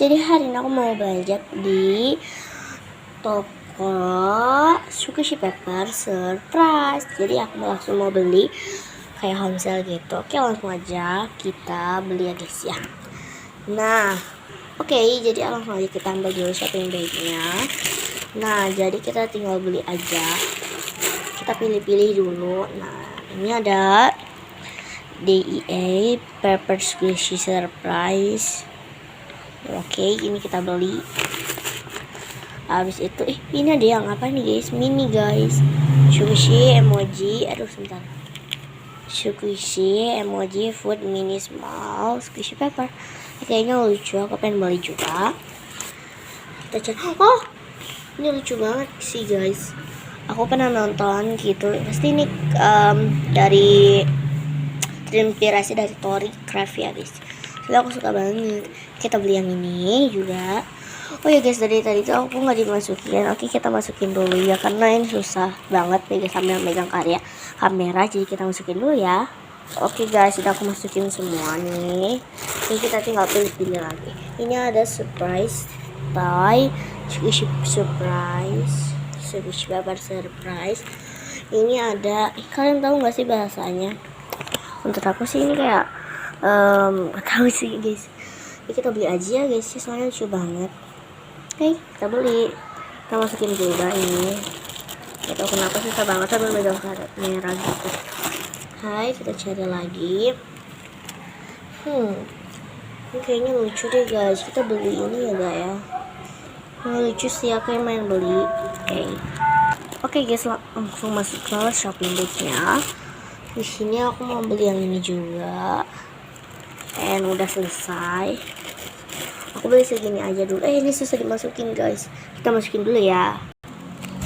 jadi hari ini aku mau belanja di toko Squishy Pepper Surprise. Jadi aku langsung mau beli kayak home sale gitu. Oke, langsung aja kita beli ya guys ya. Nah, oke, jadi langsung aja kita ambil dulu shopping bagnya. Nah, jadi kita tinggal beli aja. Kita pilih-pilih dulu. Nah, ini ada DEA Pepper Squishy Surprise. Oke, ini kita beli. Habis itu ini ada yang apa nih guys, mini guys, Squishy emoji, sebentar, Squishy emoji food mini small Squishy Pepper. Kayaknya lucu, aku pengen beli juga. Kita cek. Oh, ini lucu banget sih guys, aku pernah nonton gitu. Pasti ini dari terinspirasi dari Tori Craft ya guys. Jadi aku suka banget. Kita beli yang ini juga. Oh ya guys, dari tadi tuh aku nggak dimasukin. Oke, kita masukin dulu ya, karena ini susah banget sambil megang kamera. Jadi kita masukin dulu ya. Oke guys, sudah aku masukin semua nih. Jadi kita tinggal pilih-pilih lagi. Ini ada surprise toy, Squishy surprise, Squishy Pepper surprise. Ini ada, kalian tahu nggak sih bahasanya? Untuk aku sih ini kayak gak tahu sih guys. Jadi kita beli aja guys, soalnya lucu banget. Oke, kita beli. Kita masukin juga ini. Gak tahu kenapa susah banget sambil megang kamera gitu. Hai, kita cari lagi. Ini kayaknya lucu deh guys. Kita beli ini ya gak ya? Ini lucu sih, aku yang main beli. Oke guys, langsung masuk ke shopping bag-nya. Di sini aku mau beli yang ini juga. Dan udah selesai. Aku beli segini aja dulu. Ini susah dimasukin guys. Kita masukin dulu ya.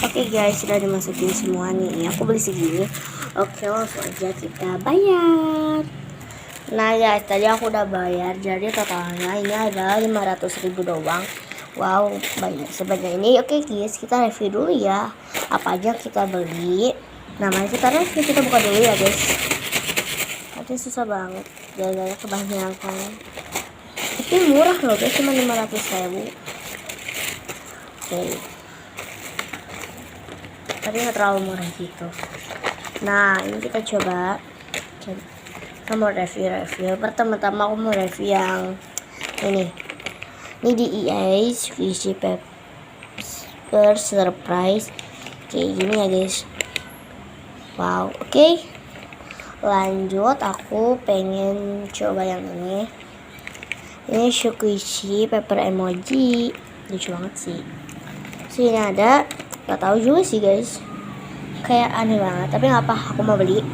Oke guys, sudah dimasukin semua nih. Aku beli segini. Oke, langsung aja kita bayar. Nah guys, tadi aku udah bayar. Jadi totalnya ini ada 500.000 doang. Wow, banyak sebanyak ini. Oke guys, kita review dulu ya. Apa aja kita beli. Namanya kita review, kita buka dulu ya guys. Tapi susah banget, gara-gara kebanyakan. Tapi murah loh guys, cuma 500.000. Oke. Tapi nggak terlalu murah gitu. Nah, ini kita coba. Kita mau review. Pertama-tama aku mau review yang ini. Ini di EA Squishy Pepper Surprise. Kayak gini ya guys. Wow, oke. Lanjut, aku pengen coba yang ini. Ini Squishy Pepper emoji. Lucu banget sih. Sini ada, gak tahu juga sih guys. Kayak aneh banget, tapi nggak apa, aku mau beli.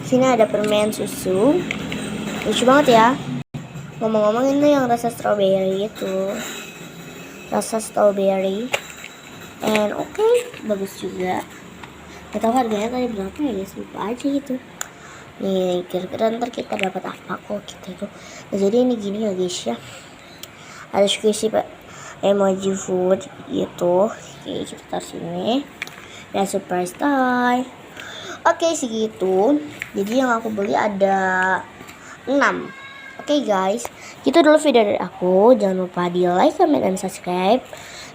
Sini ada permen susu. Lucu banget ya. Ngomong-ngomong, ini yang rasa strawberry itu. Rasa strawberry. And oke, bagus juga. Gak tahu harganya tadi berapa ya guys, lupa aja gitu. Nih, kira-kira ntar kita dapat apa kok kita itu. Nah, jadi ini gini ya guys ya. Ada Squishy emoji food gitu. Oke, kita taruh sini. Dan surprise toy. Oke, segitu. Jadi yang aku beli ada 6. Oke guys, gitu dulu video dari aku. Jangan lupa di like, comment, dan subscribe.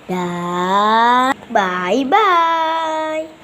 Dan bye-bye.